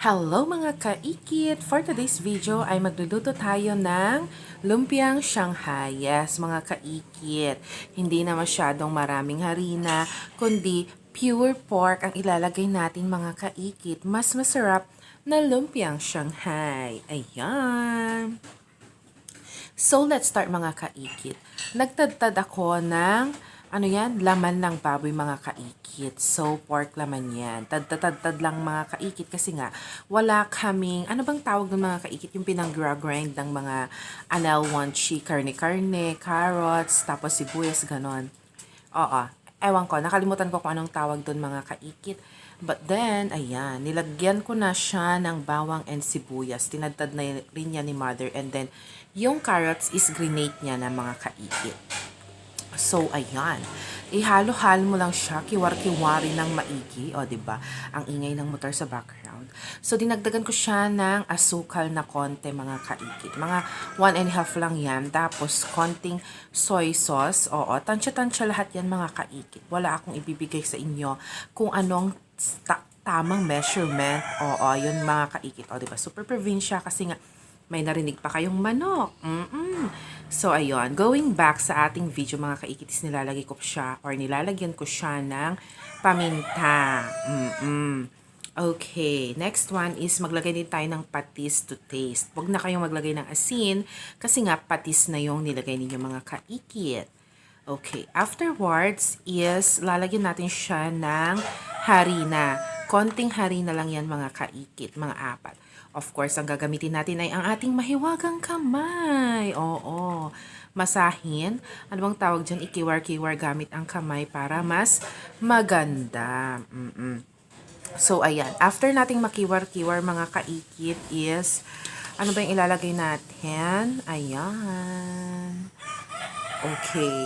Hello mga kaikit! For today's video ay magluluto tayo ng lumpiang Shanghai. Yes, mga kaikit. Hindi na masyadong maraming harina, kundi pure pork ang ilalagay natin mga kaikit. Mas masarap na lumpiang Shanghai. Ayan! So, let's start mga kaikit. Nagtadtad ako ng laman ng baboy mga kaikit. So, pork laman yan. Tad lang mga kaikit kasi nga, wala kaming, ano bang tawag ng mga kaikit? Yung pinang-grind ng mga anelwanchi, karne-karne, carrots, tapos sibuyas, ganon. Oo, ewan ko, nakalimutan ko kung anong tawag doon mga kaikit. But then, ayan, nilagyan ko na siya ng bawang and sibuyas. Tinadtad na rin niya ni mother. And then, yung carrots is grenade niya na mga kaikit. So, ayan. Ihalo-halo mo lang siya, kiwar-kiwari ng maigi. O, diba? Ang ingay ng motor sa background. So, dinagdagan ko siya ng asukal na konti, mga kaikit. Mga 1.5 lang yan. Tapos, konting soy sauce. Oo, tansya-tansya lahat yan, mga kaikit. Wala akong ibibigay sa inyo kung anong tamang measurement. Oo, yun, mga kaikit. O, diba? Super provincia kasi nga, may narinig pa kayong manok. So, ayun. Going back sa ating video, mga kaikitis, nilalagay ko siya or nilalagyan ko siya ng paminta. Okay. Next one is maglagay din tayo ng patis to taste. Huwag na kayong maglagay ng asin kasi nga patis na yung nilagay ninyo mga kaikit. Okay. Afterwards is lalagyan natin siya ng harina. Konting harina lang yan mga kaikit, mga 4. Of course, ang gagamitin natin ay ang ating mahiwagang kamay. Oo. Masahin. Ano bang tawag dyan? Ikiwar-kiwar gamit ang kamay para mas maganda. So, ayan. After nating makiwar-kiwar mga kaikit is, ano ba yung ilalagay natin? Ayan. Okay.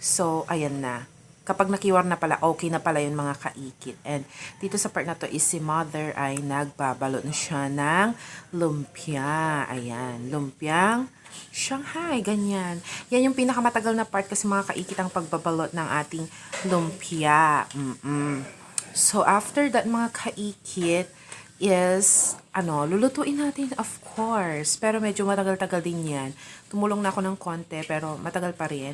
So, ayan na. Kapag nakiwar na pala, okay na pala yun mga kaikit. And dito sa part na to is si mother ay nagbabalot na siya ng lumpia. Ayan, lumpiang Shanghai, ganyan. Yan yung pinakamatagal na part kasi mga kaikit ang pagbabalot ng ating lumpia. So after that mga kaikit is, lulutuin natin of course. Pero medyo matagal-tagal din yan. Tumulong na ako ng konti pero matagal pa rin.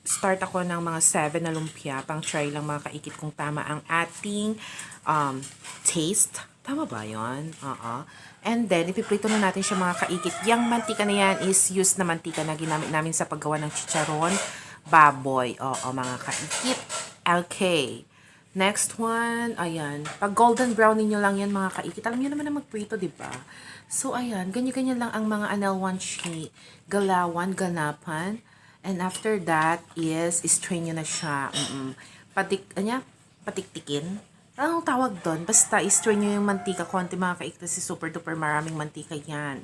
Start ako ng mga 7 na lumpia. Pang try lang mga kaikit kung tama ang ating taste. Tama ba yun? And then, ipiprito na natin siya mga kaikit. Yang mantika na yan is used na mantika na ginamit namin sa paggawa ng chicharon baboy. Oo, mga kaikit. Okay. Next one, ayan. Pag golden brown ninyo lang yan mga kaikit. Alam niyo naman na magprito, diba? So, ayan. Ganyan-ganyan lang ang mga anelwanchi, galawan, ganapan. And after that is strain nyo na siya. Patiktikin. Anong tawag doon? Basta strain nyo yung mantika. Konti mga kaikit kasi super duper maraming mantika yan.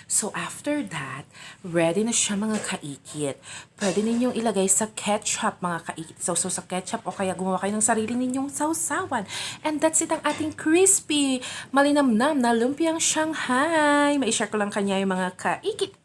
So after that, ready na siya mga kaikit. Pwede ninyong ilagay sa ketchup mga kaikit. So sa ketchup o kaya gumawa kayo ng sarili ninyong sausawan. And that's it ang ating crispy, malinamnam na lumpiang Shanghai. Ma-share ko lang kanya yung mga kaikit.